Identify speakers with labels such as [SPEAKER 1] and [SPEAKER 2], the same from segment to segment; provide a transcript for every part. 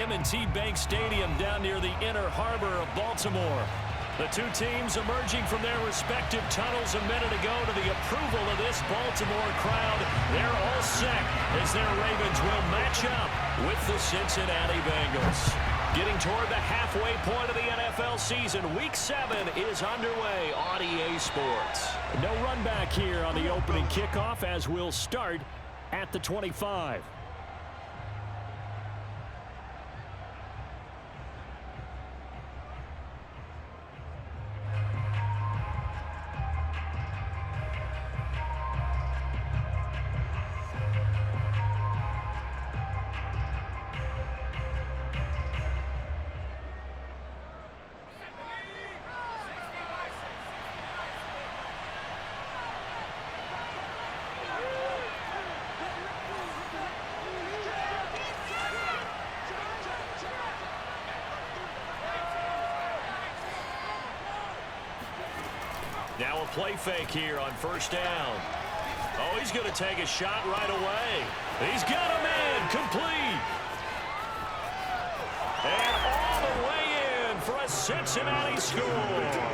[SPEAKER 1] M&T Bank Stadium down near the Inner Harbor of Baltimore. The two teams emerging from their respective tunnels a minute ago to the approval of this Baltimore crowd. They're all set as their Ravens will match up with the Cincinnati Bengals. Getting toward the halfway point of the NFL season, Week 7 is underway on EA Sports. No run back here on the opening kickoff as we'll start at the 25. Now a play fake here on first down. Oh, he's going to take a shot right away. He's got him in, complete. And all the way in for a Cincinnati score.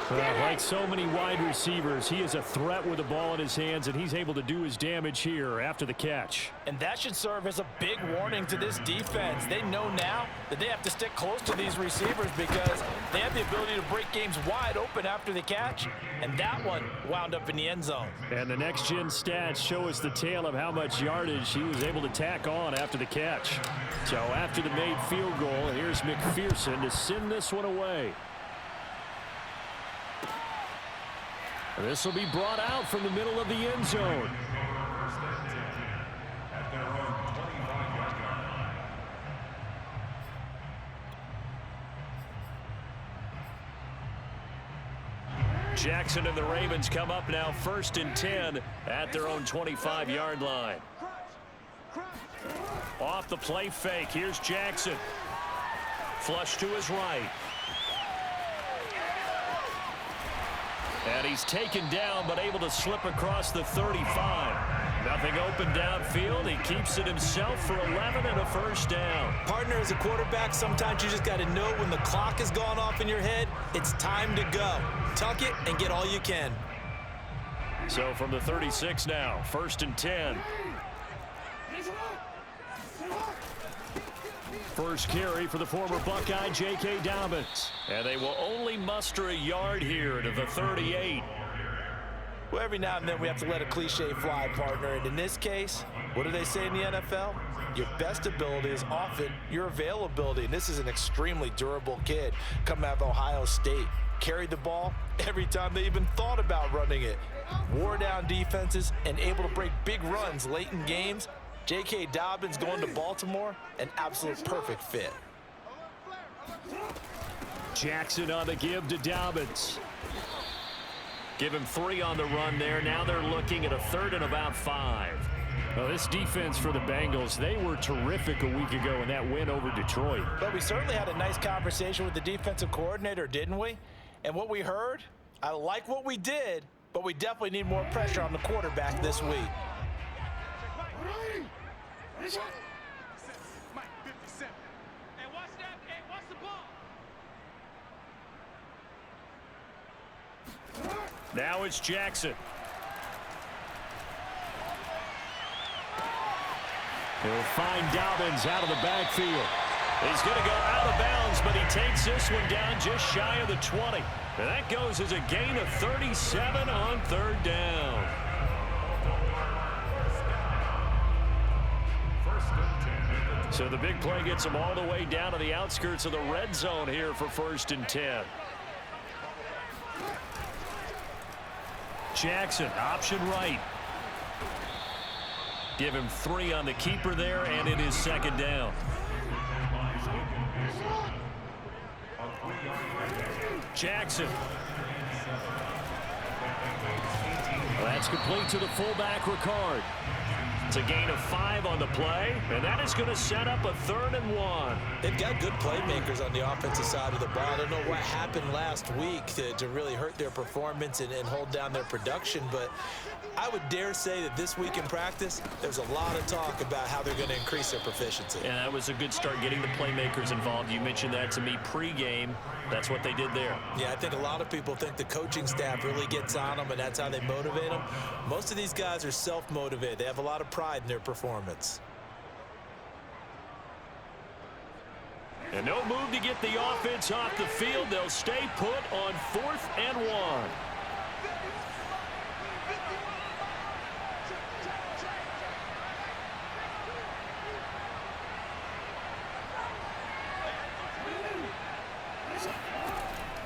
[SPEAKER 1] Like so many wide receivers, he is a threat with the ball in his hands, and he's able to do his damage here after the catch.
[SPEAKER 2] And that should serve as a big warning to this defense. They know now that they have to stick close to these receivers because they have the ability to break games wide open after the catch, and that one wound up in the end zone.
[SPEAKER 1] And the next-gen stats show us the tale of how much yardage he was able to tack on after the catch. So after the made field goal, here's McPherson to send this one away. This will be brought out from the middle of the end zone. Jackson and the Ravens come up now 1st and 10 at their own 25-yard line. Off the play fake, here's Jackson. Flush to his right. And he's taken down, but able to slip across the 35. Nothing open downfield. He keeps it himself for 11 and a first down.
[SPEAKER 2] Partner, as a quarterback, sometimes you just got to know when the clock has gone off in your head, it's time to go. Tuck it and get all you can.
[SPEAKER 1] So from the 36 now, 1st and 10. First carry for the former Buckeye, J.K. Dobbins. And they will only muster a yard here to the 38.
[SPEAKER 2] Well, every now and then we have to let a cliche fly, partner. And in this case, what do they say in the NFL? Your best ability is often your availability. And this is an extremely durable kid coming out of Ohio State. Carried the ball every time they even thought about running it. Wore down defenses and able to break big runs late in games. J.K. Dobbins going to Baltimore, an absolute perfect fit.
[SPEAKER 1] Jackson on the give to Dobbins. Give him 3 on the run there. Now they're looking at a 3rd and about 5. Well, this defense for the Bengals, they were terrific a week ago in that win over Detroit.
[SPEAKER 2] But we certainly had a nice conversation with the defensive coordinator, didn't we? And what we heard, I like what we did, but we definitely need more pressure on the quarterback this week.
[SPEAKER 1] Now it's Jackson. He'll find Dobbins out of the backfield. He's going to go out of bounds, but he takes this one down just shy of the 20. And that goes as a gain of 37 on 3rd down. So the big play gets him all the way down to the outskirts of the red zone here for 1st and 10. Jackson, option right. Give him 3 on the keeper there, and it is 2nd down. Jackson. That's complete to the fullback, Ricard. It's a gain of 5 on the play, and that is going to set up a 3rd and 1.
[SPEAKER 2] They've got good playmakers on the offensive side of the ball. I don't know what happened last week to really hurt their performance and hold down their production, but I would dare say that this week in practice, there's a lot of talk about how they're going to increase their proficiency.
[SPEAKER 1] And that was a good start, getting the playmakers involved. You mentioned that to me pregame. That's what they did there.
[SPEAKER 2] Yeah, I think a lot of people think the coaching staff really gets on them, and that's how they motivate them. Most of these guys are self-motivated. They have a lot of pride in their performance.
[SPEAKER 1] And no move to get the offense off the field. They'll stay put on 4th and 1.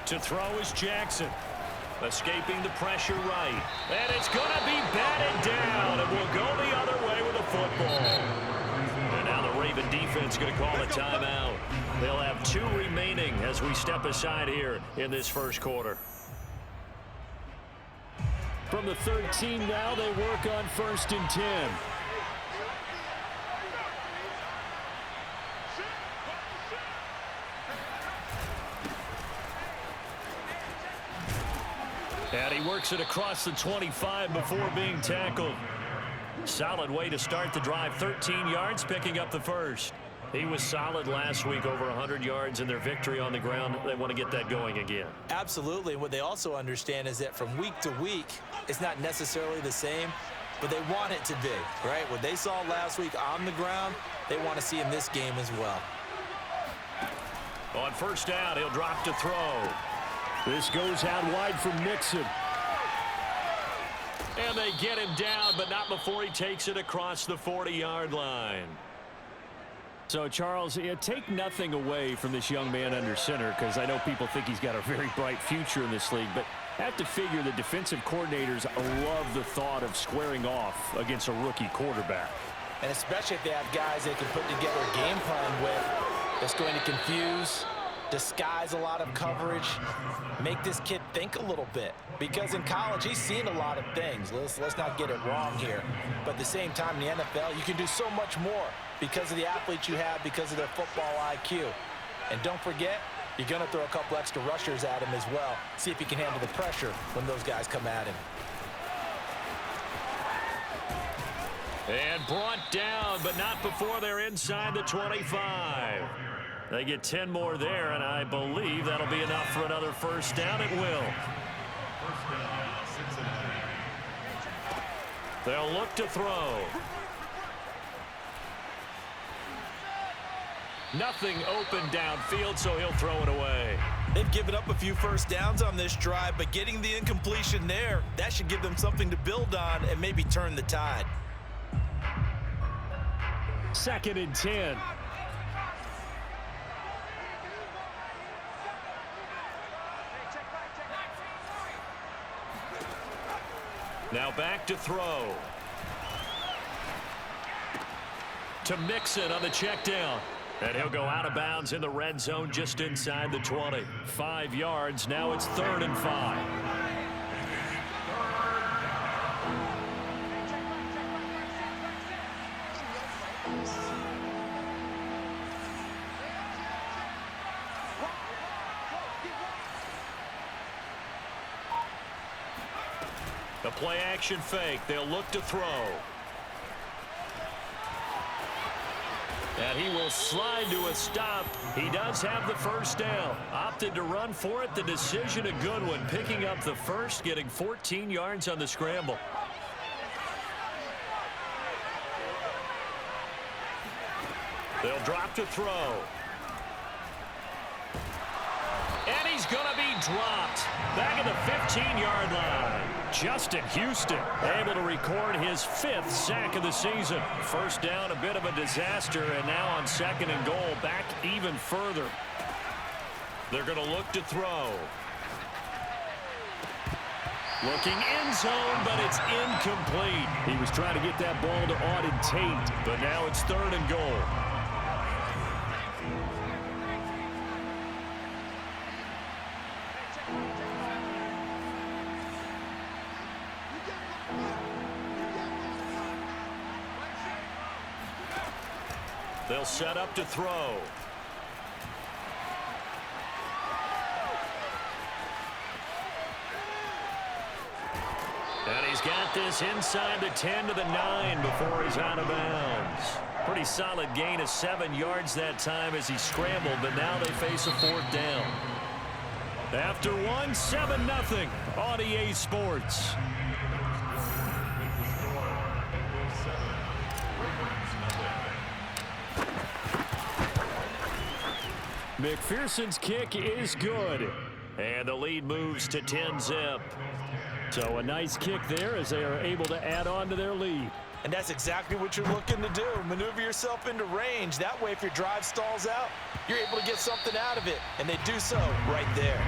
[SPEAKER 1] To throw is Jackson. Escaping the pressure right. And it's going to be batted down. And will go the other way with the football. And now the Raven defense going to call a timeout. They'll have 2 remaining as we step aside here in this first quarter. From the 13 now, they work on 1st and 10. And he works it across the 25 before being tackled. Solid way to start the drive. 13 yards, picking up the first. He was solid last week, over 100 yards in their victory on the ground. They want to get that going again.
[SPEAKER 2] Absolutely. What they also understand is that from week to week, it's not necessarily the same, but they want it to be, right? What they saw last week on the ground, they want to see in this game as well.
[SPEAKER 1] On 1st down, he'll drop to throw. This goes out wide for Mixon. And they get him down, but not before he takes it across the 40-yard line. So, Charles, take nothing away from this young man under center, because I know people think he's got a very bright future in this league, but have to figure the defensive coordinators love the thought of squaring off against a rookie quarterback.
[SPEAKER 2] And especially if they have guys they can put together a game plan with that's going to confuse, disguise a lot of coverage, make this kid think a little bit. Because in college, he's seen a lot of things. Let's not get it wrong here. But at the same time, in the NFL, you can do so much more because of the athletes you have, because of their football IQ. And don't forget, you're going to throw a couple extra rushers at him as well. See if he can handle the pressure when those guys come at him.
[SPEAKER 1] And brought down, but not before they're inside the 25. They get 10 more there, and I believe that'll be enough for another 1st down. It will. They'll look to throw. Nothing open downfield, so he'll throw it away.
[SPEAKER 2] They've given up a few 1st downs on this drive, but getting the incompletion there, that should give them something to build on and maybe turn the tide.
[SPEAKER 1] 2nd and 10. Now back to throw. To Mixon on the check down. And he'll go out of bounds in the red zone just inside the 20. 5 yards. Now it's 3rd and 5. The play action fake. They'll look to throw. And he will slide to a stop. He does have the 1st down. Opted to run for it. The decision a good one. Picking up the first, getting 14 yards on the scramble. They'll drop to throw. And he's going to be dropped. Back at the 15-yard line. Justin Houston able to record his 5th sack of the season. 1st down, a bit of a disaster, and now on 2nd and goal, back even further. They're going to look to throw. Looking end zone, but it's incomplete. He was trying to get that ball to Auden Tate, but now it's 3rd and goal. They'll set up to throw. And he's He's got this inside the 10 to the 9 before he's out of bounds. Pretty solid gain of 7 yards that time as he scrambled, but now they face a 4th down. After one, 7-0 on EA Sports. McPherson's kick is good. And the lead moves to 10-zip. So a nice kick there as they are able to add on to their lead.
[SPEAKER 2] And that's exactly what you're looking to do. Maneuver yourself into range. That way, if your drive stalls out, you're able to get something out of it. And they do so right there.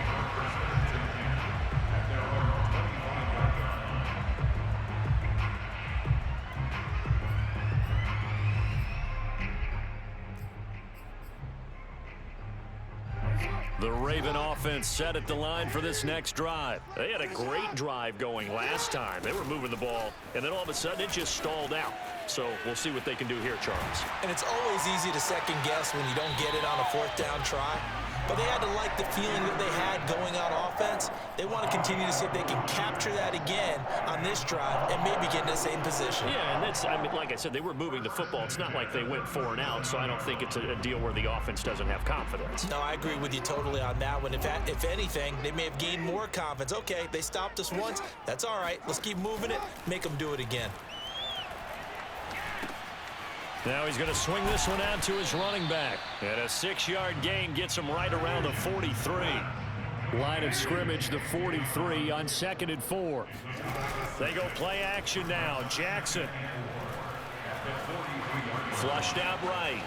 [SPEAKER 1] The Raven offense set at the line for this next drive. They had a great drive going last time. They were moving the ball, and then all of a sudden it just stalled out. So we'll see what they can do here, Charles.
[SPEAKER 2] And it's always easy to second guess when you don't get it on a 4th down try. But they had to like the feeling that they had going on offense. They want to continue to see if they can capture that again on this drive and maybe get in the same position.
[SPEAKER 1] Yeah, and that's, I mean, like I said, they were moving the football. It's not like they went 4 and out, so I don't think it's a deal where the offense doesn't have confidence.
[SPEAKER 2] No, I agree with you totally on that one. If anything, they may have gained more confidence. Okay, they stopped us once. That's all right. Let's keep moving it. Make them do it again.
[SPEAKER 1] Now he's going to swing this one out to his running back. And a 6-yard gain gets him right around the 43. Line of scrimmage, the 43 on 2nd and 4. They go play action now. Jackson. Flushed out right.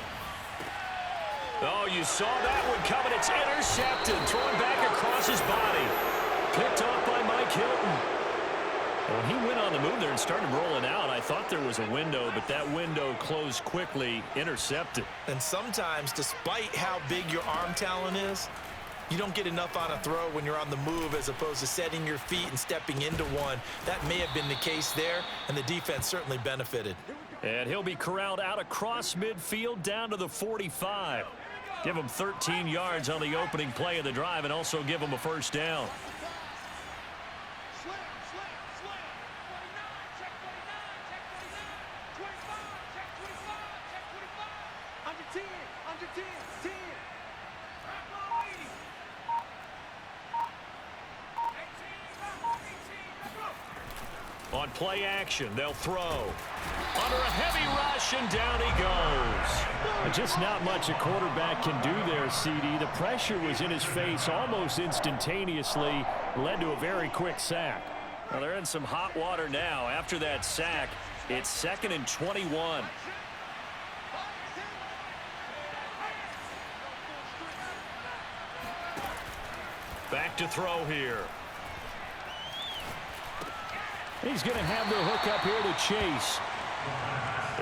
[SPEAKER 1] Oh, you saw that one coming. It's intercepted. Thrown back across his body. Picked off by Mike Hilton. When he went on the move there and started rolling out, I thought there was a window, but that window closed quickly, intercepted.
[SPEAKER 2] And sometimes, despite how big your arm talent is, you don't get enough on a throw when you're on the move as opposed to setting your feet and stepping into one. That may have been the case there, and the defense certainly benefited.
[SPEAKER 1] And he'll be corralled out across midfield down to the 45. Give him 13 yards on the opening play of the drive and also give him a 1st down. On play action, they'll throw. Under a heavy rush, and down he goes. Just not much a quarterback can do there, CD. The pressure was in his face almost instantaneously, led to a very quick sack. Well, they're in some hot water now. After that sack, it's 2nd and 21. Back to throw here. He's going to have the hook up here to Chase.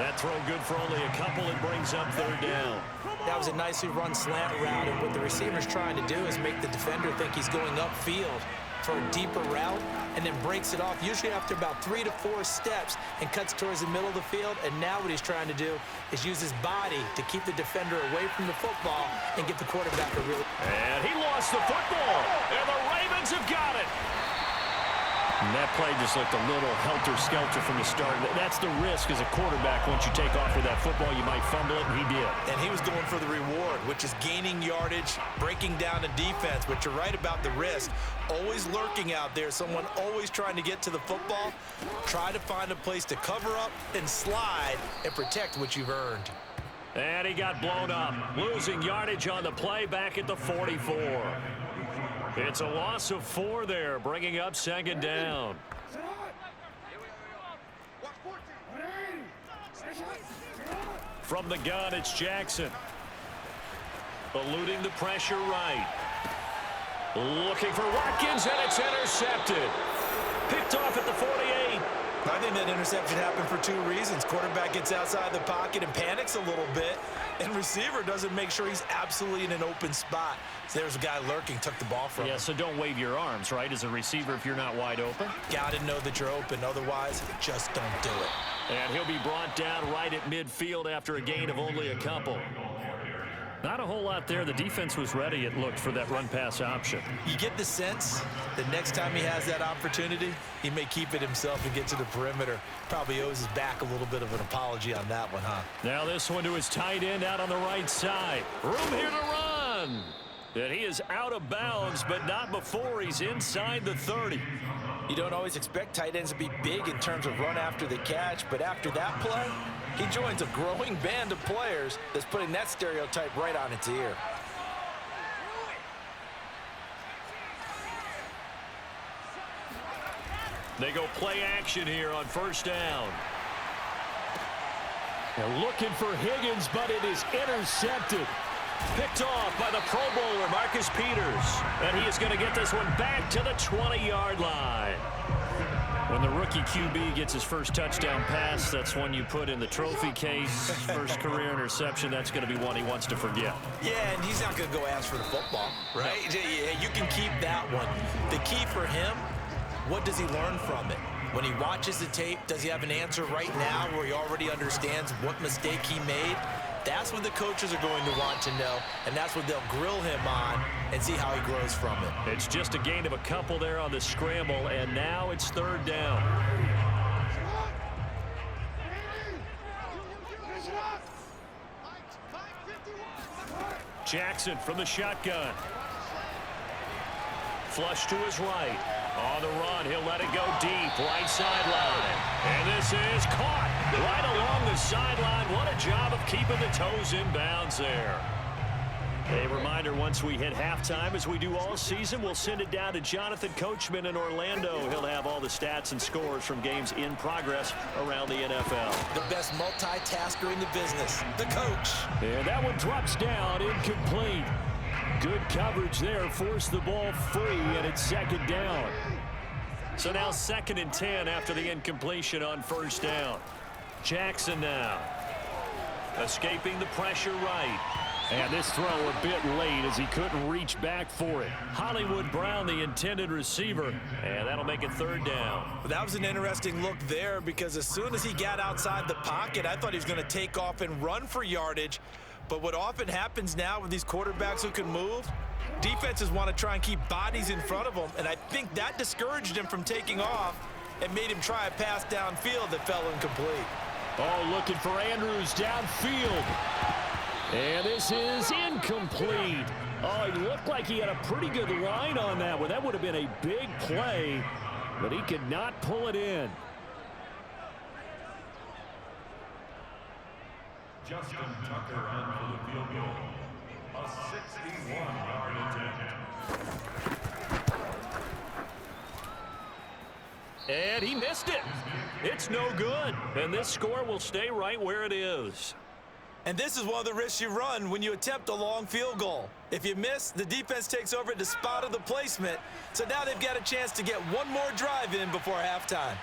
[SPEAKER 1] That throw good for only a couple. It brings up 3rd down.
[SPEAKER 2] That was a nicely run slant route, and what the receiver's trying to do is make the defender think he's going upfield for a deeper route, and then breaks it off, usually after about 3 to 4 steps, and cuts towards the middle of the field. And now what he's trying to do is use his body to keep the defender away from the football and get the quarterback a real...
[SPEAKER 1] And he lost the football, and the Ravens have got it. And that play just looked a little helter-skelter from the start. That's the risk as a quarterback. Once you take off with that football, you might fumble it, and he did.
[SPEAKER 2] And he was going for the reward, which is gaining yardage, breaking down the defense. But you're right about the risk. Always lurking out there, someone always trying to get to the football. Try to find a place to cover up and slide and protect what you've earned.
[SPEAKER 1] And he got blown up. Losing yardage on the play back at the 44. It's a loss of 4 there, bringing up 2nd down. From the gun, it's Jackson. Eluding the pressure right. Looking for Watkins, and it's intercepted. Picked off at the 48.
[SPEAKER 2] I think that interception happened for 2 reasons. Quarterback gets outside the pocket and panics a little bit, and receiver doesn't make sure he's absolutely in an open spot. So there's a guy lurking, took the ball from him.
[SPEAKER 1] Yeah, so don't wave your arms, right, as a receiver if you're not wide open.
[SPEAKER 2] Got to know that you're open. Otherwise, just don't do it.
[SPEAKER 1] And he'll be brought down right at midfield after a gain of only a couple. Not a whole lot there. The defense was ready, it looked, for that run-pass option.
[SPEAKER 2] You get the sense that next time he has that opportunity, he may keep it himself and get to the perimeter. Probably owes his back a little bit of an apology on that one, huh?
[SPEAKER 1] Now this one to his tight end out on the right side. Room here to run. And he is out of bounds, but not before he's inside the 30.
[SPEAKER 2] You don't always expect tight ends to be big in terms of run after the catch, but after that play, he joins a growing band of players that's putting that stereotype right on its ear.
[SPEAKER 1] They go play action here on first down. They're looking for Higgins, but it is intercepted. Picked off by the Pro Bowler, Marcus Peters. And he is going to get this one back to the 20-yard line. When the rookie QB gets his first touchdown pass, that's one you put in the trophy case. First career interception, that's going to be one he wants to forget.
[SPEAKER 2] Yeah, and he's not going to go ask for the football, right? Yeah, you can keep that one. The key for him, what does he learn from it? When he watches the tape, does he have an answer right now where he already understands what mistake he made? That's what the coaches are going to want to know, and that's what they'll grill him on and see how he grows from it.
[SPEAKER 1] It's just a gain of a couple there on the scramble, and now it's third down. Jackson from the shotgun. Flush to his right. On the run, he'll let it go deep, right sideline. And this is caught right along the sideline. What a job of keeping the toes in bounds there. A reminder, once we hit halftime, as we do all season, we'll send it down to Jonathan Coachman in Orlando. He'll have all the stats and scores from games in progress around the NFL.
[SPEAKER 2] The best multitasker in the business, the coach.
[SPEAKER 1] And that one drops down, incomplete. Good coverage there, forced the ball free, and it's second down. So now 2nd and 10 after the incompletion on first down. Jackson now. Escaping the pressure right. And this throw a bit late as he couldn't reach back for it. Hollywood Brown, the intended receiver, and that'll make it third down.
[SPEAKER 2] Well, that was an interesting look there because as soon as he got outside the pocket, I thought he was going to take off and run for yardage. But what often happens now with these quarterbacks who can move, defenses want to try and keep bodies in front of them, and I think that discouraged him from taking off and made him try a pass downfield that fell incomplete.
[SPEAKER 1] Oh, looking for Andrews downfield. And this is incomplete. Oh, he looked like he had a pretty good line on that one. That would have been a big play, but he could not pull it in.
[SPEAKER 3] Justin Tucker on for the field goal. A 61-yard attempt.
[SPEAKER 1] And he missed it. It's no good. And this score will stay right where it is.
[SPEAKER 2] And this is one of the risks you run when you attempt a long field goal. If you miss, the defense takes over at the spot of the placement. So now they've got a chance to get one more drive in before halftime.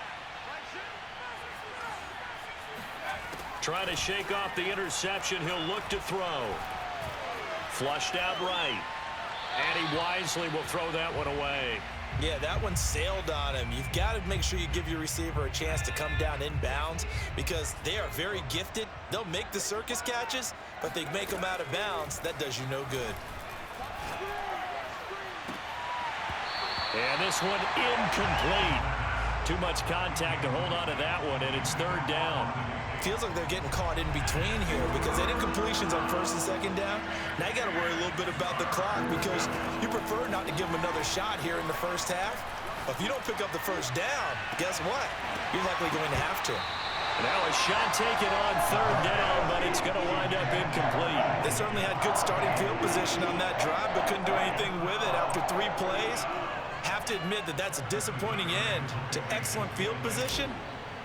[SPEAKER 1] Trying to shake off the interception. He'll look to throw. Flushed out right. And he wisely will throw that one away.
[SPEAKER 2] Yeah, that one sailed on him. You've got to make sure you give your receiver a chance to come down inbounds because they are very gifted. They'll make the circus catches, but they make them out of bounds. That does you no good.
[SPEAKER 1] And this one incomplete. Too much contact to hold on to that one, and it's third down.
[SPEAKER 2] Feels like they're getting caught in between here because they did incompletions on first and second down. Now you got to worry a little bit about the clock because you prefer not to give them another shot here in the first half. But if you don't pick up the first down, guess what? You're likely going to have to.
[SPEAKER 1] Now a shot taken on third down, but it's going to wind up incomplete.
[SPEAKER 2] They certainly had good starting field position on that drive, but couldn't do anything with it after 3 plays. Have to admit that that's a disappointing end to excellent field position.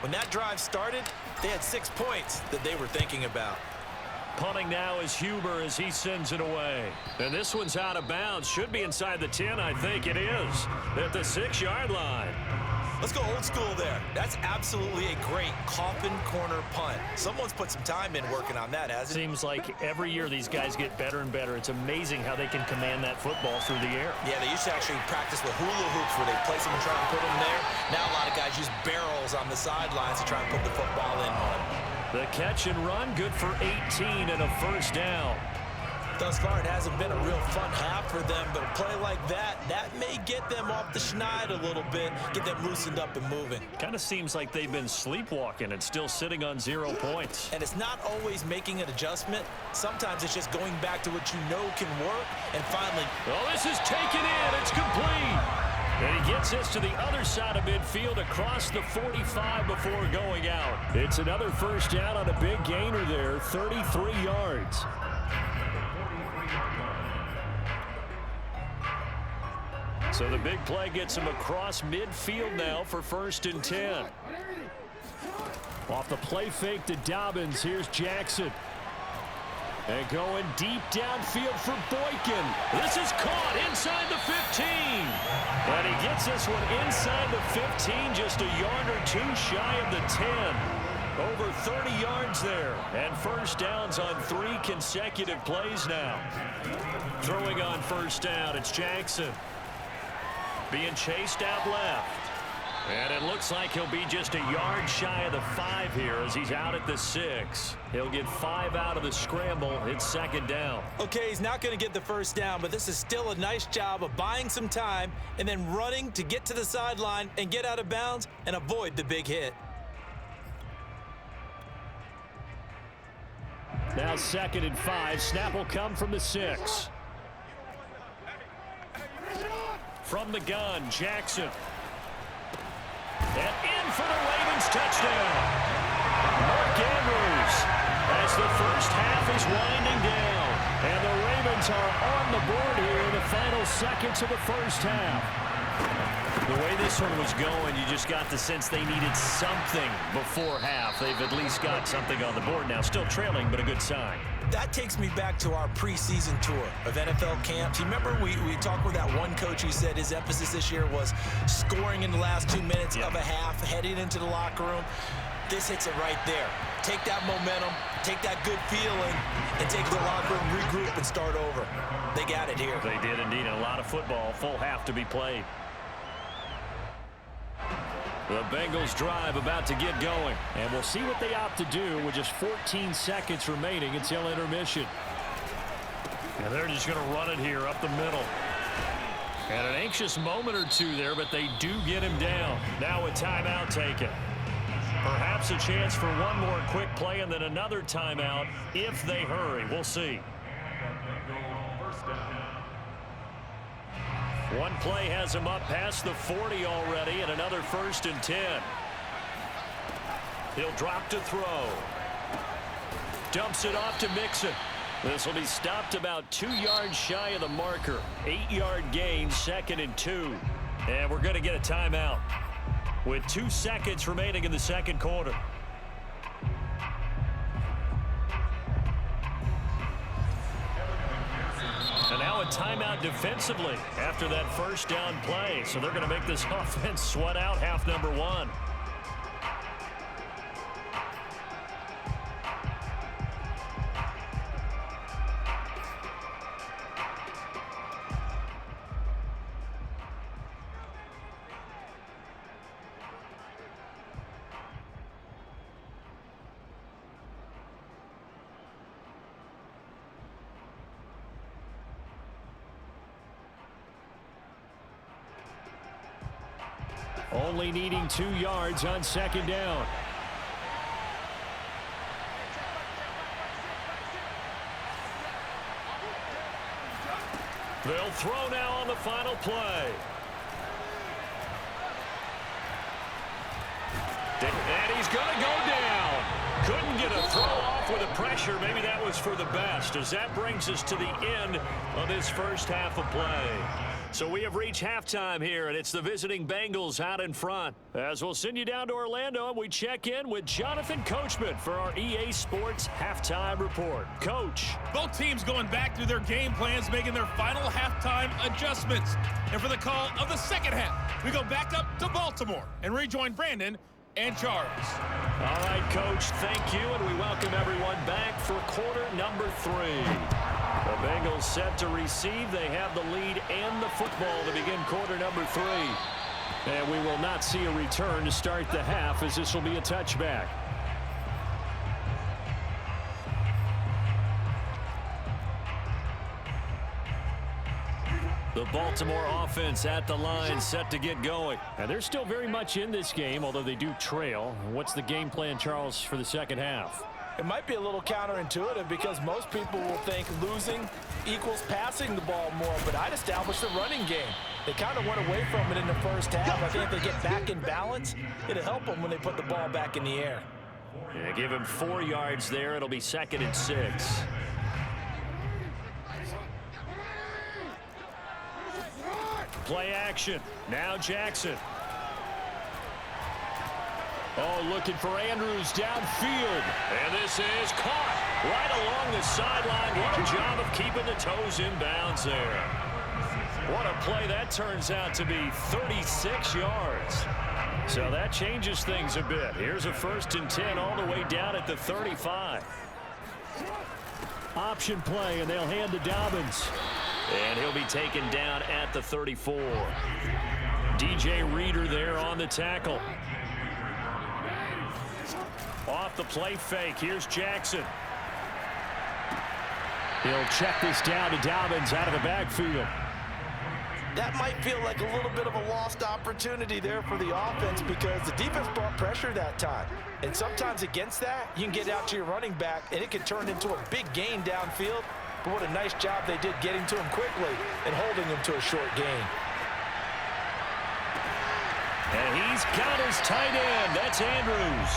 [SPEAKER 2] When that drive started, they had 6 points that they were thinking about.
[SPEAKER 1] Punting now is Huber as he sends it away. And this one's out of bounds. Should be inside the 10, I think it is. At the 6-yard line.
[SPEAKER 2] Let's go old school there. That's absolutely a great coffin corner punt. Someone's put some time in working on that, hasn't it?
[SPEAKER 1] Seems like every year these guys get better and better. It's amazing how they can command that football through the air.
[SPEAKER 2] Yeah, they used to actually practice with hula hoops where they place them and try and put them there. Now a lot of guys use barrels on the sidelines to try and put the football in on them.
[SPEAKER 1] The catch and run, good for 18 and a first down.
[SPEAKER 2] Thus far, it hasn't been a real fun half for them, but a play like that may get them off the schneid a little bit, get them loosened up and moving.
[SPEAKER 1] Kind of seems like they've been sleepwalking and still sitting on 0 points.
[SPEAKER 2] And it's not always making an adjustment. Sometimes it's just going back to what you know can work, and finally...
[SPEAKER 1] Oh, this is taken in. It's complete. And he gets this to the other side of midfield across the 45 before going out. It's another first down on a big gainer there, 33 yards. So the big play gets him across midfield now for 1st and 10. Off the play fake to Dobbins, here's Jackson. And going deep downfield for Boykin. This is caught inside the 15. And he gets this one inside the 15, just a yard or two shy of the 10. Over 30 yards there. And first downs on 3 consecutive plays now. Throwing on first down, it's Jackson. Being chased out left. And it looks like he'll be just a yard shy of the 5 here as he's out at the 6. He'll get 5 out of the scramble. It's 2nd down.
[SPEAKER 2] Okay, he's not going to get the first down, but this is still a nice job of buying some time and then running to get to the sideline and get out of bounds and avoid the big hit.
[SPEAKER 1] Now 2nd and 5. Snap will come from the 6. From the gun, Jackson. And in for the Ravens touchdown. Mark Andrews as the first half is winding down. And the Ravens are on the board here in the final seconds of the first half. The way this one was going, you just got the sense they needed something before half. They've at least got something on the board now. Still trailing, but a good sign.
[SPEAKER 2] That takes me back to our preseason tour of NFL camps. You remember we talked with that one coach who said his emphasis this year was scoring in the last 2 minutes of a half, heading into the locker room. This hits it right there. Take that momentum, take that good feeling, and take the locker room, regroup, and start over. They got it here.
[SPEAKER 1] They did indeed. A lot of football, full half to be played. The Bengals drive about to get going. And we'll see what they opt to do with just 14 seconds remaining until intermission. And they're just going to run it here up the middle. And an anxious moment or two there, but they do get him down. Now a timeout taken. Perhaps a chance for one more quick play and then another timeout if they hurry. We'll see. One play has him up past the 40 already, and another 1st and 10. He'll drop to throw. Dumps it off to Mixon. This will be stopped about 2 yards shy of the marker. 8-yard gain, 2nd and 2. And we're going to get a timeout with 2 seconds remaining in the second quarter. And now a timeout defensively after that first down play. So they're going to make this offense sweat out half number 1. Only needing 2 yards on 2nd down. They'll throw now on the final play. And he's going to go down. Couldn't get a throw off with the pressure. Maybe that was for the best, as that brings us to the end of this first half of play. So we have reached halftime here, and it's the visiting Bengals out in front. As we'll send you down to Orlando, and we check in with Jonathan Coachman for our EA Sports Halftime Report. Coach.
[SPEAKER 4] Both teams going back through their game plans, making their final halftime adjustments. And for the call of the second half, we go back up to Baltimore and rejoin Brandon and Charles.
[SPEAKER 1] All right, Coach, thank you, and we welcome everyone back for quarter number 3. The Bengals set to receive. They have the lead and the football to begin quarter number 3. And we will not see a return to start the half, as this will be a touchback. The Baltimore offense at the line, set to get going.
[SPEAKER 5] And they're still very much in this game, although they do trail. What's the game plan, Charles, for the second half?
[SPEAKER 2] It might be a little counterintuitive because most people will think losing equals passing the ball more, but I'd establish the running game. They kind of went away from it in the first half. I think if they get back in balance, it'll help them when they put the ball back in the air.
[SPEAKER 1] Yeah, give him 4 yards there. It'll be 2nd and 6. Play action. Now Jackson. Oh, looking for Andrews downfield. And this is caught right along the sideline. What a job of keeping the toes in bounds there. What a play that turns out to be, 36 yards. So that changes things a bit. Here's a 1st and 10 all the way down at the 35.
[SPEAKER 5] Option play, and they'll hand to Dobbins.
[SPEAKER 1] And he'll be taken down at the 34. DJ Reader there on the tackle. Off the play fake. Here's Jackson.
[SPEAKER 5] He'll check this down to Dobbins out of the backfield.
[SPEAKER 2] That might feel like a little bit of a lost opportunity there for the offense because the defense brought pressure that time. And sometimes against that, you can get out to your running back, and it can turn into a big gain downfield. But what a nice job they did getting to him quickly and holding him to a short gain.
[SPEAKER 1] And he's got his tight end. That's Andrews.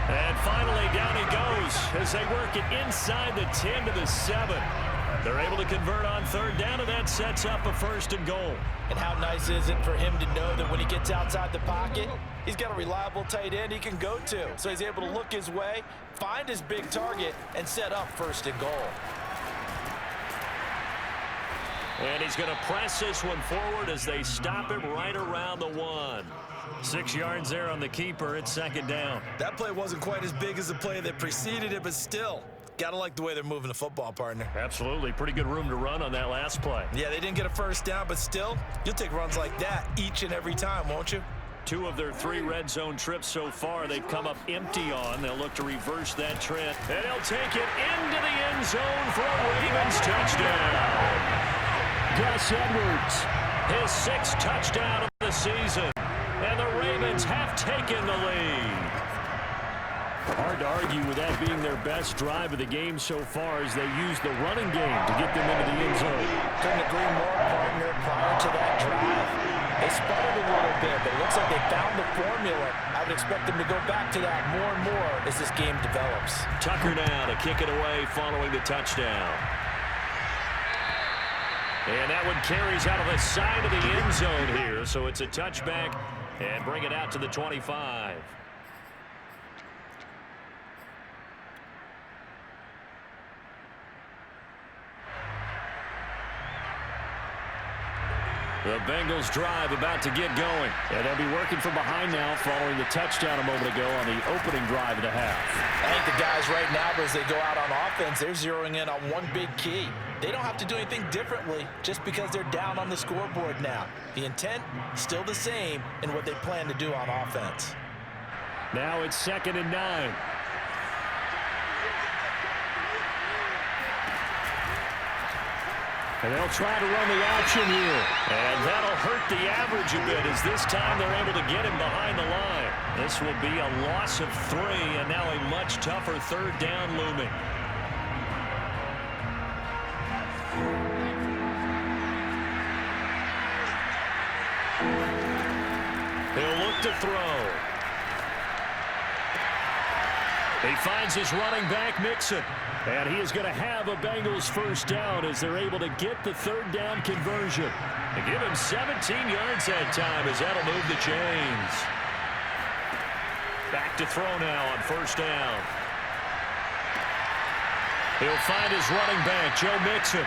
[SPEAKER 1] And finally, down he goes as they work it inside the 10 to the 7. They're able to convert on 3rd down, and that sets up a 1st and goal.
[SPEAKER 2] And how nice is it for him to know that when he gets outside the pocket, he's got a reliable tight end he can go to. So he's able to look his way, find his big target, and set up 1st and goal.
[SPEAKER 1] And he's going to press this one forward as they stop him right around the 1. 6 yards there on the keeper. It's 2nd down.
[SPEAKER 2] That play wasn't quite as big as the play that preceded it, but still, gotta like the way they're moving the football, partner.
[SPEAKER 1] Absolutely. Pretty good room to run on that last play.
[SPEAKER 2] Yeah, they didn't get a 1st down, but still, you'll take runs like that each and every time, won't you?
[SPEAKER 1] 2 of their 3 red zone trips so far, they've come up empty on. They'll look to reverse that trend. And he'll take it into the end zone for a Ravens touchdown.
[SPEAKER 5] Gus Edwards.
[SPEAKER 1] His 6th touchdown of the season. And the Ravens have taken the lead.
[SPEAKER 5] Hard to argue with that being their best drive of the game so far as they use the running game to get them into the end zone.
[SPEAKER 2] Couldn't agree more, partner. Prior to that drive, they sputtered a little bit, but it looks like they found the formula. I would expect them to go back to that more and more as this game develops.
[SPEAKER 1] Tucker now to kick it away following the touchdown. And that one carries out of the side of the end zone here, so it's a touchback and bring it out to the 25. The Bengals drive about to get going.
[SPEAKER 5] And they'll be working from behind now following the touchdown a moment ago on the opening drive of the half.
[SPEAKER 2] I think the guys right now, as they go out on offense, they're zeroing in on one big key. They don't have to do anything differently just because they're down on the scoreboard now. The intent, still the same in what they plan to do on offense.
[SPEAKER 5] Now it's 2nd and 9. And they'll try to run the option here.
[SPEAKER 1] And that'll hurt the average a bit as this time they're able to get him behind the line. This will be a loss of 3 and now a much tougher 3rd down looming. He'll look to throw. He finds his running back, Mixon.
[SPEAKER 5] And he is going to have a Bengals 1st down as they're able to get the 3rd down conversion.
[SPEAKER 1] They give him 17 yards that time as that'll move the chains. Back to throw now on 1st down. He'll find his running back, Joe Mixon.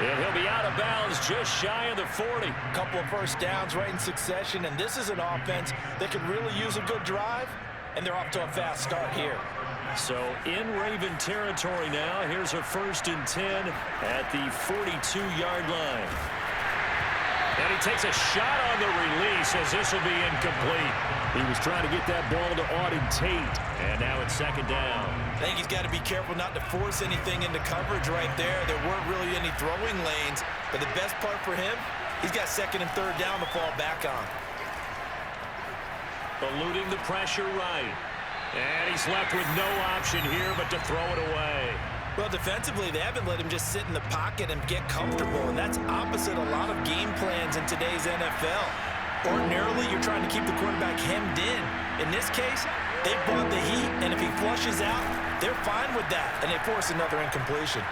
[SPEAKER 1] And he'll be out of bounds just shy of the 40.
[SPEAKER 2] A couple of 1st downs right in succession, and this is an offense that could really use a good drive, and they're off to a fast start here.
[SPEAKER 1] So in Raven territory now. Here's a 1st and 10 at the 42-yard line. And he takes a shot on the release as this will be incomplete.
[SPEAKER 5] He was trying to get that ball to Auden Tate.
[SPEAKER 1] And now it's 2nd down.
[SPEAKER 2] I think he's got to be careful not to force anything into coverage right there. There weren't really any throwing lanes, but the best part for him, He's got second and third down to fall back on.
[SPEAKER 1] Eluding the pressure right. And he's left with no option here but to throw it away.
[SPEAKER 2] Well, defensively, they haven't let him just sit in the pocket and get comfortable, and that's opposite a lot of game plans in today's NFL. Ordinarily, you're trying to keep the quarterback hemmed in. In this case, they brought the heat, and if he flushes out, they're fine with that, and they force another incompletion.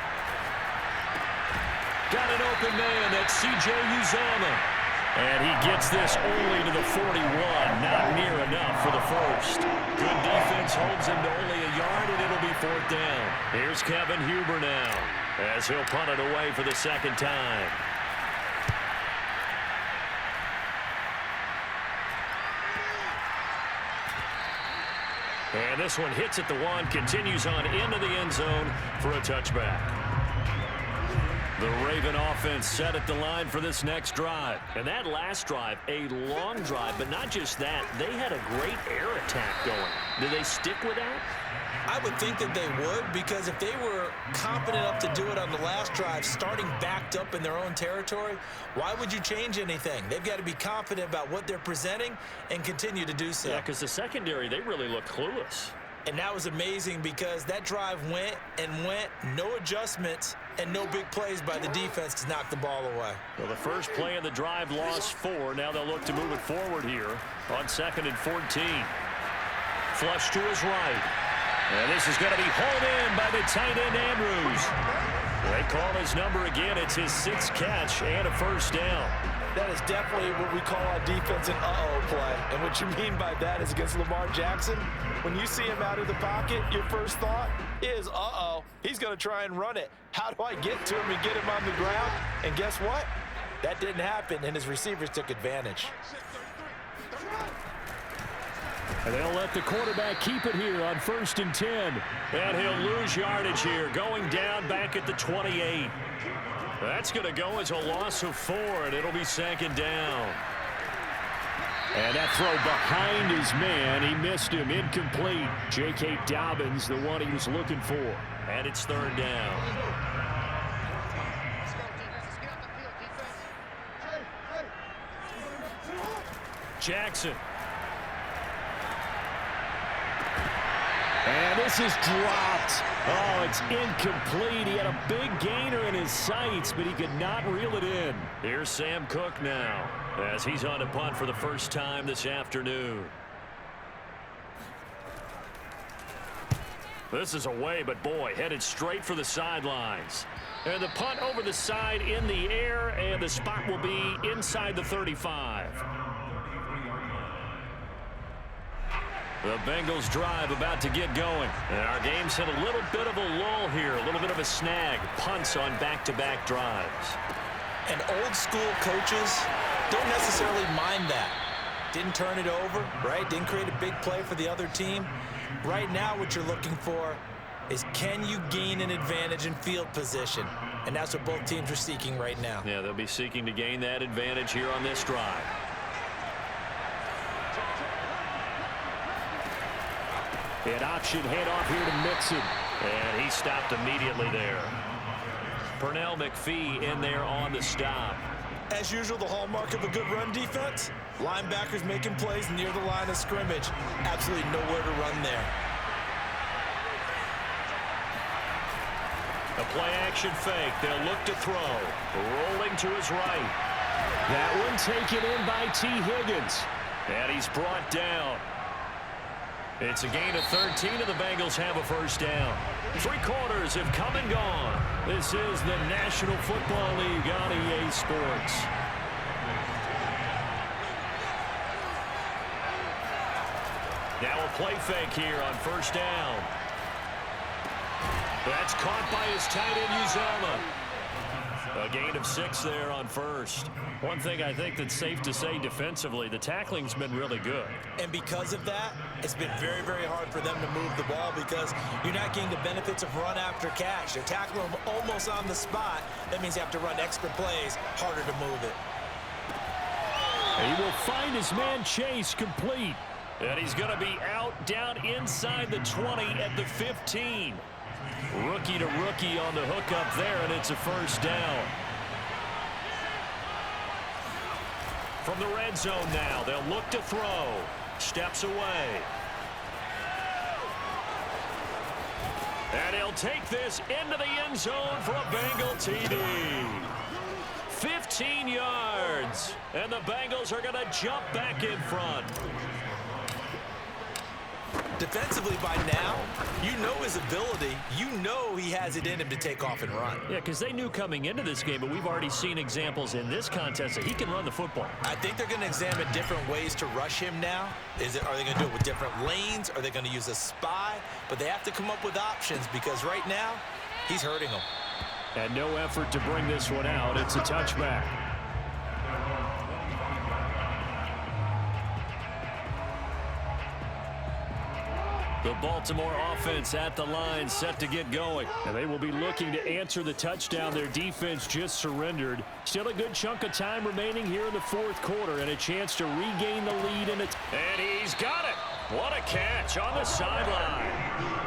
[SPEAKER 1] Got an open man. That's C.J. Uzomah. And he gets this only to the 41. Not near enough for the first. Good defense holds him to only a yard, and it'll be fourth down. Here's Kevin Huber now as he'll punt it away for the second time. And this one hits at the one, continues on into the end zone for a touchback. The Raven offense set at the line for this next drive. And that last drive, a long drive, but not just that. They had a great air attack going. Do they stick with that?
[SPEAKER 2] I would think that they would, because if they were confident enough to do it on the last drive, starting backed up in their own territory, why would you change anything? They've got to be confident about what they're presenting and continue to do so.
[SPEAKER 1] Yeah, because the secondary, they really looked clueless.
[SPEAKER 2] And that was amazing because that drive went and went, no adjustments, and no big plays by the defense to knock the ball away.
[SPEAKER 1] Well, the first play of the drive lost 4. Now they'll look to move it forward here on 2nd and 14. Flush to his right. And this is going to be hauled in by the tight end, Andrews. They call his number again. It's his 6th catch and a first down.
[SPEAKER 2] That is definitely what we call a defense an uh-oh play. And what you mean by that is against Lamar Jackson, when you see him out of the pocket, your first thought is, uh-oh, he's going to try and run it. How do I get to him and get him on the ground? And guess what? That didn't happen, and his receivers took advantage.
[SPEAKER 5] And they'll let the quarterback keep it here on 1st and 10.
[SPEAKER 1] And he'll lose yardage here, going down back at the 28. That's going to go as a loss of 4, and it'll be 2nd down.
[SPEAKER 5] And that throw behind his man, he missed him, incomplete. J.K. Dobbins, the one he was looking for.
[SPEAKER 1] And it's 3rd down. Jackson.
[SPEAKER 5] And this is dropped. Oh, it's incomplete. He had a big gainer in his sights, but he could not reel it in.
[SPEAKER 1] Here's Sam Cook now as he's on to punt for the first time this afternoon. This is away, but boy, headed straight for the sidelines. And the punt over the side in the air, and the spot will be inside the 35. The Bengals drive about to get going. And our game's hit a little bit of a lull here, a little bit of a snag. Punts on back-to-back drives.
[SPEAKER 2] And old school coaches don't necessarily mind that. Didn't turn it over, right? Didn't create a big play for the other team. Right now what you're looking for is, can you gain an advantage in field position? And that's what both teams are seeking right now.
[SPEAKER 1] Yeah, they'll be seeking to gain that advantage here on this drive.
[SPEAKER 5] An option handoff here to Mixon.
[SPEAKER 1] And he stopped immediately there. Pernell McPhee in there on the stop.
[SPEAKER 2] As usual, the hallmark of a good run defense, linebackers making plays near the line of scrimmage. Absolutely nowhere to run there.
[SPEAKER 1] A play-action fake. They'll look to throw. Rolling to his right.
[SPEAKER 5] That one taken in by T. Higgins.
[SPEAKER 1] And he's brought down. It's a gain of 13, and the Bengals have a first down. 3 quarters have come and gone. This is the National Football League on EA Sports. Now a play fake here on first down. That's caught by his tight end, Uzomah. A gain of 6 there on first. One thing I think that's safe to say defensively, the tackling's been really good.
[SPEAKER 2] And because of that, it's been very, very hard for them to move the ball because you're not getting the benefits of run after catch. They're tackling them almost on the spot. That means you have to run extra plays, harder to move it.
[SPEAKER 5] He will find his man Chase complete.
[SPEAKER 1] And he's going to be out down inside the 20 at the 15. Rookie to rookie on the hook up there, and it's a first down. From the red zone now, they'll look to throw. Steps away. And he'll take this into the end zone for a Bengal TD. 15 yards. And the Bengals are going to jump back in front.
[SPEAKER 2] Defensively by now, you know his ability. You know he has it in him to take off and run.
[SPEAKER 1] Yeah, because they knew coming into this game, but we've already seen examples in this contest that he can run the football.
[SPEAKER 2] I think they're going to examine different ways to rush him now. Are they going to do it with different lanes? Are they going to use a spy? But they have to come up with options because right now, he's hurting them.
[SPEAKER 5] And no effort to bring this one out. It's a touchback.
[SPEAKER 1] The Baltimore offense at the line, set to get going.
[SPEAKER 5] And they will be looking to answer the touchdown their defense just surrendered. Still a good chunk of time remaining here in the fourth quarter and a chance to regain the lead. And
[SPEAKER 1] he's got it. What a catch on the sideline.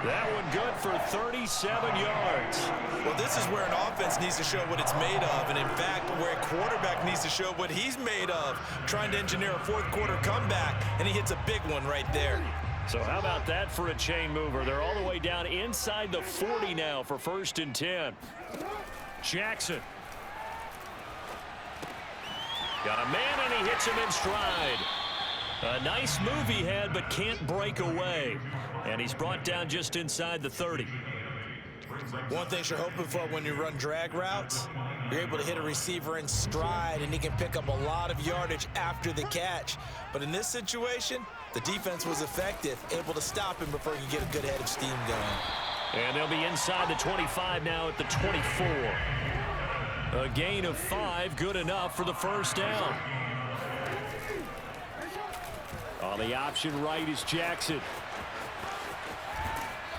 [SPEAKER 1] That one good for 37 yards.
[SPEAKER 2] Well, this is where an offense needs to show what it's made of, and in fact, where a quarterback needs to show what he's made of, trying to engineer a fourth quarter comeback, and he hits a big one right there.
[SPEAKER 1] So how about that for a chain mover? They're all the way down inside the 40 now for 1st and 10. Jackson. Got a man, and he hits him in stride. A nice move he had, but can't break away. And he's brought down just inside the 30.
[SPEAKER 2] One thing you're hoping for when you run drag routes, you're able to hit a receiver in stride, and he can pick up a lot of yardage after the catch. But in this situation, the defense was effective, able to stop him before he could get a good head of steam going.
[SPEAKER 1] And they'll be inside the 25 now at the 24. A gain of 5, good enough for the first down.
[SPEAKER 5] on the option right is Jackson.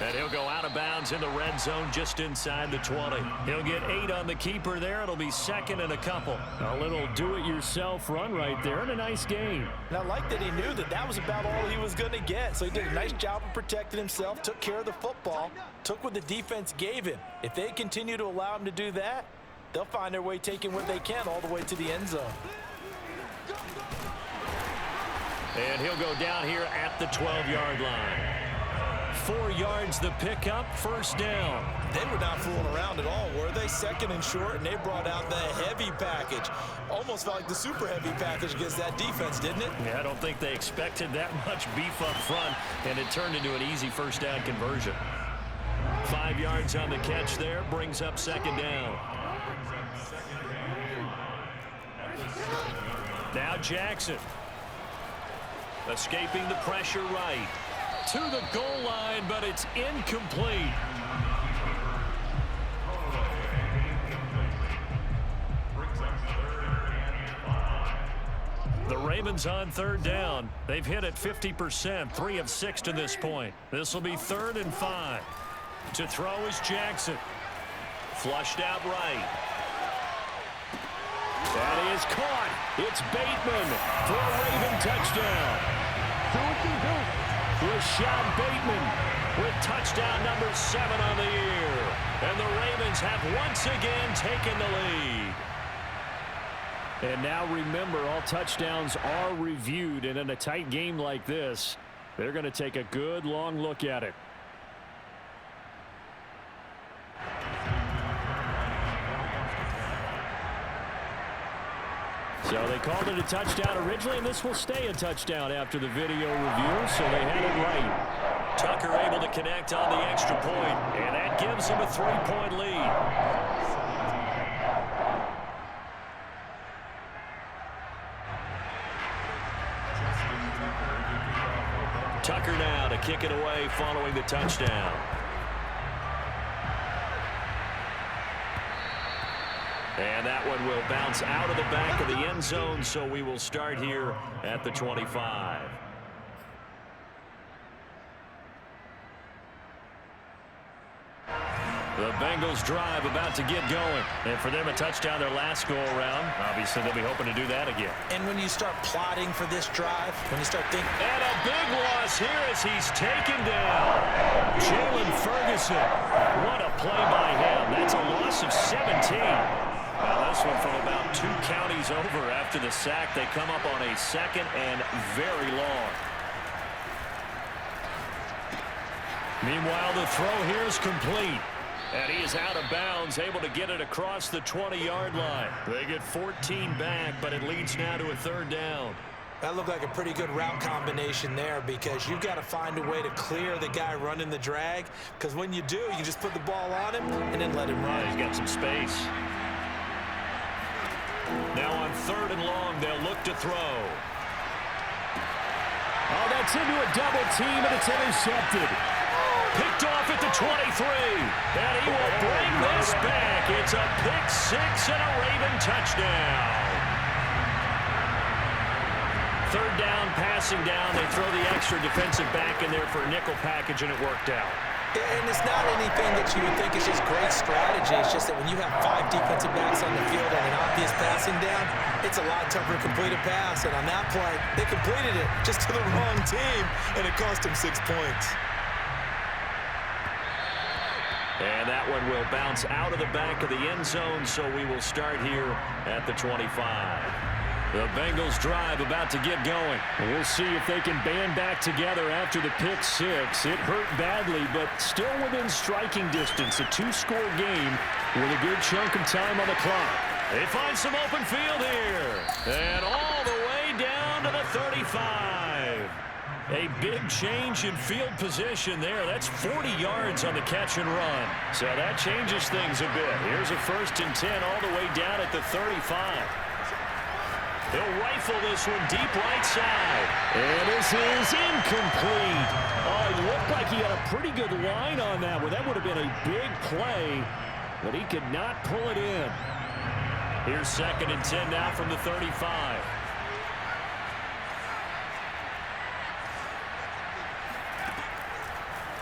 [SPEAKER 1] And he'll go out of bounds in the red zone just inside the 20. He'll get 8 on the keeper there. It'll be 2nd and a couple.
[SPEAKER 5] A little do-it-yourself run right there and a nice game.
[SPEAKER 2] And I like that he knew that that was about all he was going to get. So he did a nice job of protecting himself, took care of the football, took what the defense gave him. If they continue to allow him to do that, they'll find their way taking what they can all the way to the end zone.
[SPEAKER 1] And he'll go down here at the 12-yard line. 4 yards the pickup, first down.
[SPEAKER 2] They were not fooling around at all, were they? 2nd and short, and they brought out the heavy package. Almost felt like the super heavy package against that defense, didn't it?
[SPEAKER 1] Yeah, I don't think they expected that much beef up front, and it turned into an easy first down conversion. 5 yards on the catch there, brings up 2nd down. Now Jackson. Escaping the pressure right. To the goal line, but it's incomplete. The Ravens on 3rd down. They've hit it 50%, 3 of 6 to this point. This will be 3rd and 5. To throw is Jackson. Flushed out right.
[SPEAKER 5] That is caught. It's Bateman for a Raven touchdown. Rashad Bateman
[SPEAKER 1] with touchdown number 7 on the year. And the Ravens have once again taken the lead.
[SPEAKER 5] And now remember, all touchdowns are reviewed. And in a tight game like this, they're going to take a good long look at it. So they called it a touchdown originally, and this will stay a touchdown after the video review, so they had it right.
[SPEAKER 1] Tucker able to connect on the extra point, and that gives him a 3-point lead. Tucker now to kick it away following the touchdown. And that one will bounce out of the back of the end zone, so we will start here at the 25. The Bengals drive about to get going. And for them, a touchdown their last go-around. Obviously, they'll be hoping to do that again.
[SPEAKER 2] And when you start plotting for this drive, when you start thinking...
[SPEAKER 1] And a big loss here as he's taken down. Jalen Ferguson. What a play by him. That's a loss of 17. Well, those this one from about 2 counties over after the sack. They come up on a 2nd and very long. Meanwhile, the throw here is complete. And he is out of bounds, able to get it across the 20-yard line. They get 14 back, but it leads now to a 3rd down.
[SPEAKER 2] That looked like a pretty good route combination there, because you've got to find a way to clear the guy running the drag, because when you do, you just put the ball on him and then let him run.
[SPEAKER 1] Yeah, he's got some space. Now on 3rd and long, they'll look to throw.
[SPEAKER 5] Oh, that's into a double team, and it's intercepted.
[SPEAKER 1] Picked off at the 23, and he will bring this back. It's a pick 6 and a Raven touchdown. 3rd down, passing down. They throw the extra defensive back in there for a nickel package, and it worked out.
[SPEAKER 2] And it's not anything that you would think is just great strategy. It's just that when you have 5 defensive backs on the field and an obvious passing down, it's a lot tougher to complete a pass. And on that play, they completed it just to the wrong team, and it cost them 6 points.
[SPEAKER 1] And that one will bounce out of the back of the end zone, so we will start here at the 25. The Bengals drive about to get going.
[SPEAKER 5] We'll see if they can band back together after the pick 6. It hurt badly, but still within striking distance. A 2-score game with a good chunk of time on the clock.
[SPEAKER 1] They find some open field here. And all the way down to the 35. A big change in field position there. That's 40 yards on the catch and run. So that changes things a bit. Here's a 1st and 10 all the way down at the 35. He'll rifle this one deep right side.
[SPEAKER 5] And this is incomplete. Oh, it looked like he had a pretty good line on that one. That would have been a big play, but he could not pull it in.
[SPEAKER 1] Here's 2nd and 10 now from the 35.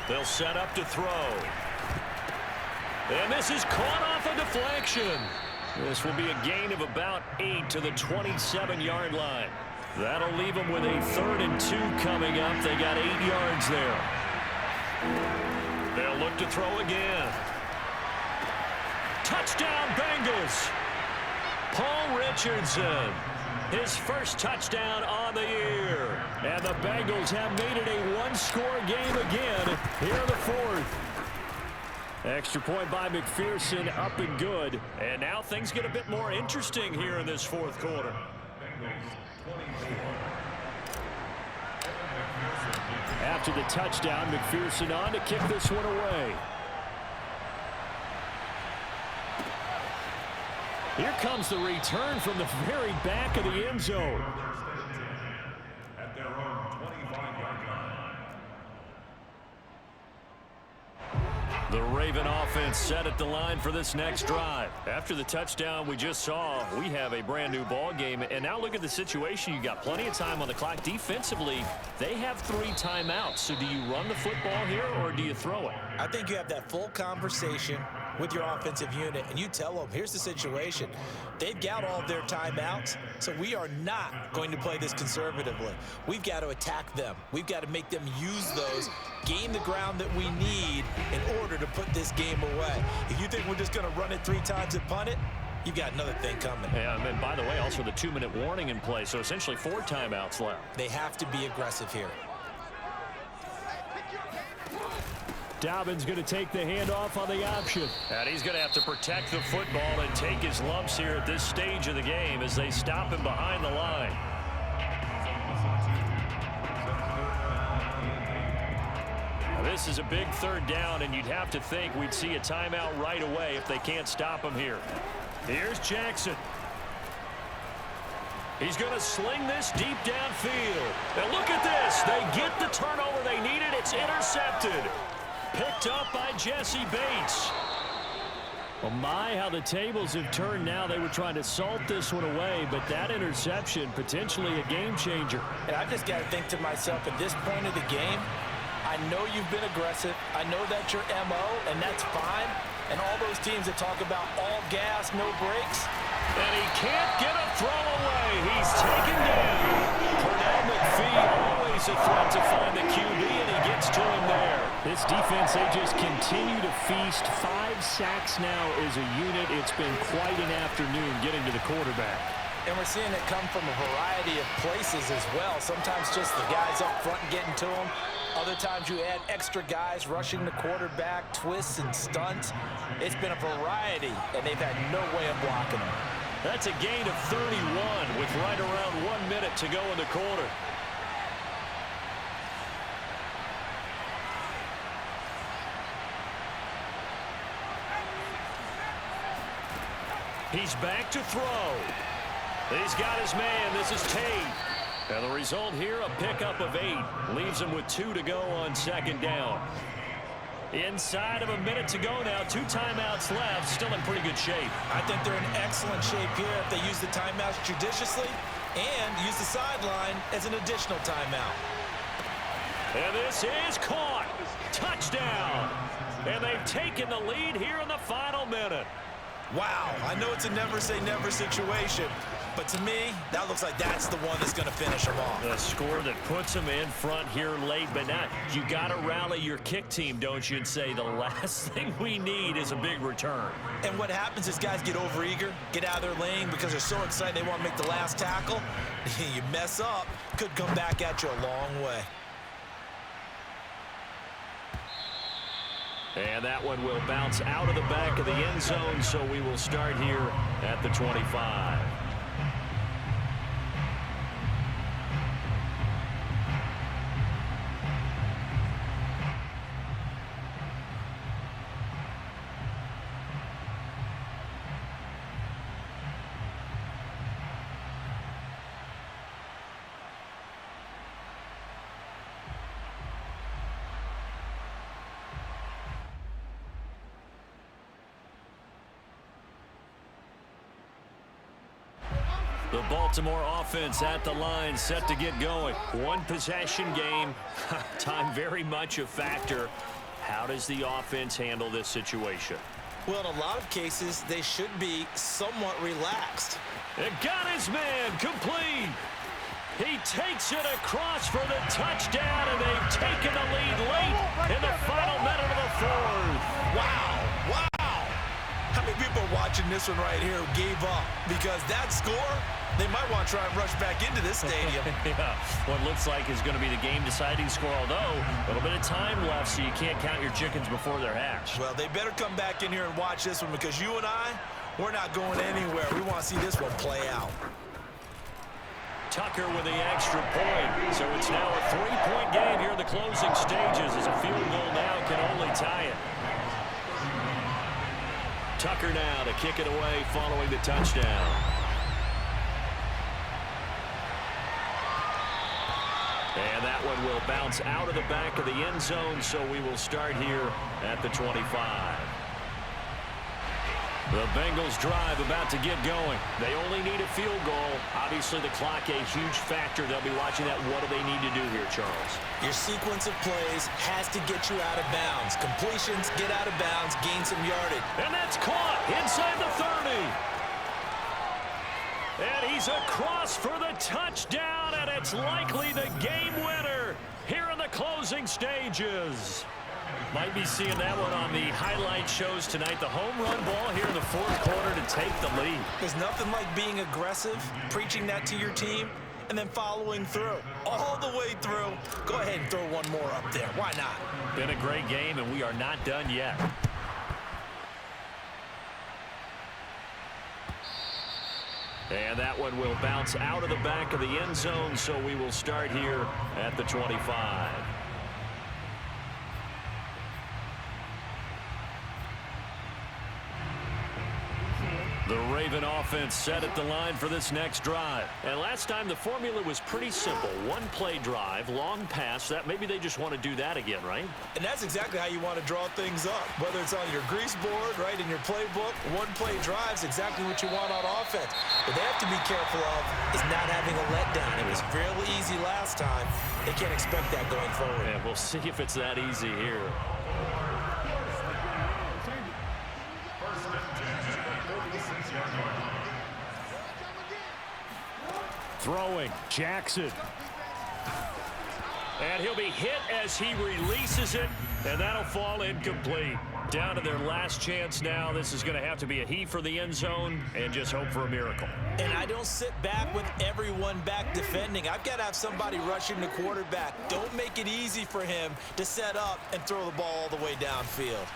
[SPEAKER 1] They'll set up to throw. And this is caught off a deflection. This will be a gain of about 8 to the 27-yard line. That'll leave them with a 3rd and 2 coming up. They got 8 yards there. They'll look to throw again. Touchdown, Bengals. Paul Richardson. His first touchdown on the year.
[SPEAKER 5] And the Bengals have made it a 1-score game again here in the 4th. Extra point by McPherson, up and good.
[SPEAKER 1] And now things get a bit more interesting here in this 4th quarter.
[SPEAKER 5] After the touchdown, McPherson on to kick this one away. Here comes the return from the very back of the end zone.
[SPEAKER 3] At their own 25-yard line.
[SPEAKER 1] The Raven offense set at the line for this next drive. After the touchdown we just saw, we have a brand new ball game. And now look at the situation. You got plenty of time on the clock. Defensively, they have 3 timeouts. So do you run the football here or do you throw it?
[SPEAKER 2] I think you have that full conversation with your offensive unit, and you tell them, here's the situation. They've got all of their timeouts, so we are not going to play this conservatively. We've got to attack them. We've got to make them use those, gain the ground that we need in order to put this game away. If you think we're just going to run it 3 times and punt it, you've got another thing coming.
[SPEAKER 1] Yeah, and by the way, also the 2-minute warning in play, so essentially 4 timeouts left.
[SPEAKER 2] They have to be aggressive here.
[SPEAKER 5] Dobbins going to take the handoff on the option.
[SPEAKER 1] And he's going to have to protect the football and take his lumps here at this stage of the game as they stop him behind the line. Now, this is a big 3rd down, and you'd have to think we'd see a timeout right away if they can't stop him here. Here's Jackson. He's going to sling this deep downfield. And look at this. They get the turnover they needed. It's intercepted. Picked up by Jesse Bates.
[SPEAKER 5] Well, my, how the tables have turned now. They were trying to salt this one away, but that interception, potentially a game changer.
[SPEAKER 2] And I've just got to think to myself, at this point of the game, I know you've been aggressive. I know that's your MO, and that's fine. And all those teams that talk about all gas, no brakes.
[SPEAKER 1] And he can't get a throw away. He's taken down. Pernell McPhee, always a threat to find the QB, and he gets to him there.
[SPEAKER 5] This defense, they just continue to feast. 5 sacks now as a unit. It's been quite an afternoon getting to the quarterback.
[SPEAKER 2] And we're seeing it come from a variety of places as well. Sometimes just the guys up front getting to them. Other times you add extra guys rushing the quarterback, twists and stunts. It's been a variety, and they've had no way of blocking them.
[SPEAKER 1] That's a gain of 31 with right around 1 minute to go in the quarter. He's back to throw. He's got his man. This is Tate. And the result here, a pickup of 8. Leaves him with 2 to go on second down. Inside of a minute to go now. 2 timeouts left. Still in pretty good shape.
[SPEAKER 2] I think they're in excellent shape here if they use the timeouts judiciously and use the sideline as an additional timeout.
[SPEAKER 1] And this is caught. Touchdown. And they've taken the lead here in the final minute.
[SPEAKER 2] Wow, I know it's a never-say-never situation, but to me, that looks like that's the one that's going to finish them off.
[SPEAKER 1] The score that puts them in front here late, but now you got to rally your kick team, don't you, and say the last thing we need is a big return.
[SPEAKER 2] And what happens is guys get overeager, get out of their lane because they're so excited they want to make the last tackle. You mess up, could come back at you a long way.
[SPEAKER 1] And that one will bounce out of the back of the end zone, so we will start here at the 25. The Baltimore offense at the line, set to get going. 1 possession game. Time very much a factor. How does the offense handle this situation?
[SPEAKER 2] Well, in a lot of cases, they should be somewhat relaxed.
[SPEAKER 1] It got his man complete. He takes it across for the touchdown, and they've taken the lead late in the final minute of the 4th.
[SPEAKER 2] Wow, wow. How many people are watching this one right here who gave up? Because that score, they might want to try and rush back into this stadium.
[SPEAKER 1] Yeah, what looks like is going to be the game-deciding score, although a little bit of time left, so you can't count your chickens before they're hatched.
[SPEAKER 2] Well, they better come back in here and watch this one because you and I, we're not going anywhere. We want to see this one play out.
[SPEAKER 1] Tucker with the extra point. So it's now a 3-point game here in the closing stages as a field goal now can only tie it. Tucker now to kick it away following the touchdown. And that one will bounce out of the back of the end zone, so we will start here at the 25. The Bengals drive about to get going. They only need a field goal. Obviously, the clock a huge factor. They'll be watching that. What do they need to do here, Charles?
[SPEAKER 2] Your sequence of plays has to get you out of bounds. Completions, get out of bounds, gain some yardage.
[SPEAKER 1] And that's caught inside the 30. And he's across for the touchdown, and it's likely the game winner here in the closing stages. Might be seeing that one on the highlight shows tonight. The home run ball here in the 4th quarter to take the lead.
[SPEAKER 2] There's nothing like being aggressive, preaching that to your team, and then following through. All the way through. Go ahead and throw one more up there. Why not?
[SPEAKER 1] Been a great game, and we are not done yet. And that one will bounce out of the back of the end zone, so we will start here at the 25. The Raven offense set at the line for this next drive. And last time the formula was pretty simple. 1-play drive, long pass. That maybe they just want to do that again, right?
[SPEAKER 2] And that's exactly how you want to draw things up. Whether it's on your grease board, right, in your playbook, 1-play drive's exactly what you want on offense. What they have to be careful of is not having a letdown. It was fairly easy last time. They can't expect that going forward.
[SPEAKER 1] And we'll see if it's that easy here. Throwing, Jackson. And he'll be hit as he releases it, and that'll fall incomplete. Down to their last chance now. This is going to have to be a heave for the end zone and just hope for a miracle.
[SPEAKER 2] And I don't sit back with everyone back defending. I've got to have somebody rushing the quarterback. Don't make it easy for him to set up and throw the ball all the way downfield.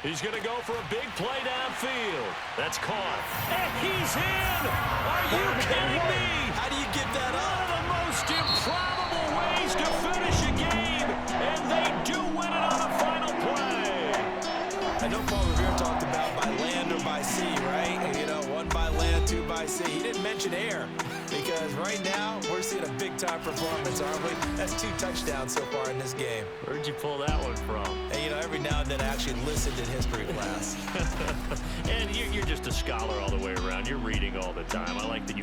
[SPEAKER 1] He's going to go for a big play downfield. That's caught. And he's in! Are you kidding me?
[SPEAKER 2] How do you give that
[SPEAKER 1] One
[SPEAKER 2] up?
[SPEAKER 1] of the most improbable ways to finish a game, and they do win it on a final play.
[SPEAKER 2] I know Paul Revere talked about by land or by sea, right? And, you know, one by land, two by sea. He didn't mention air because right now we're seeing a big-time performance, aren't we? That's 2 touchdowns so far in this game.
[SPEAKER 1] Where'd you pull that one from?
[SPEAKER 2] And, you know, every now and then I actually listened in history class.
[SPEAKER 1] And you're just a scholar all the way around. You're reading all the time. I like that you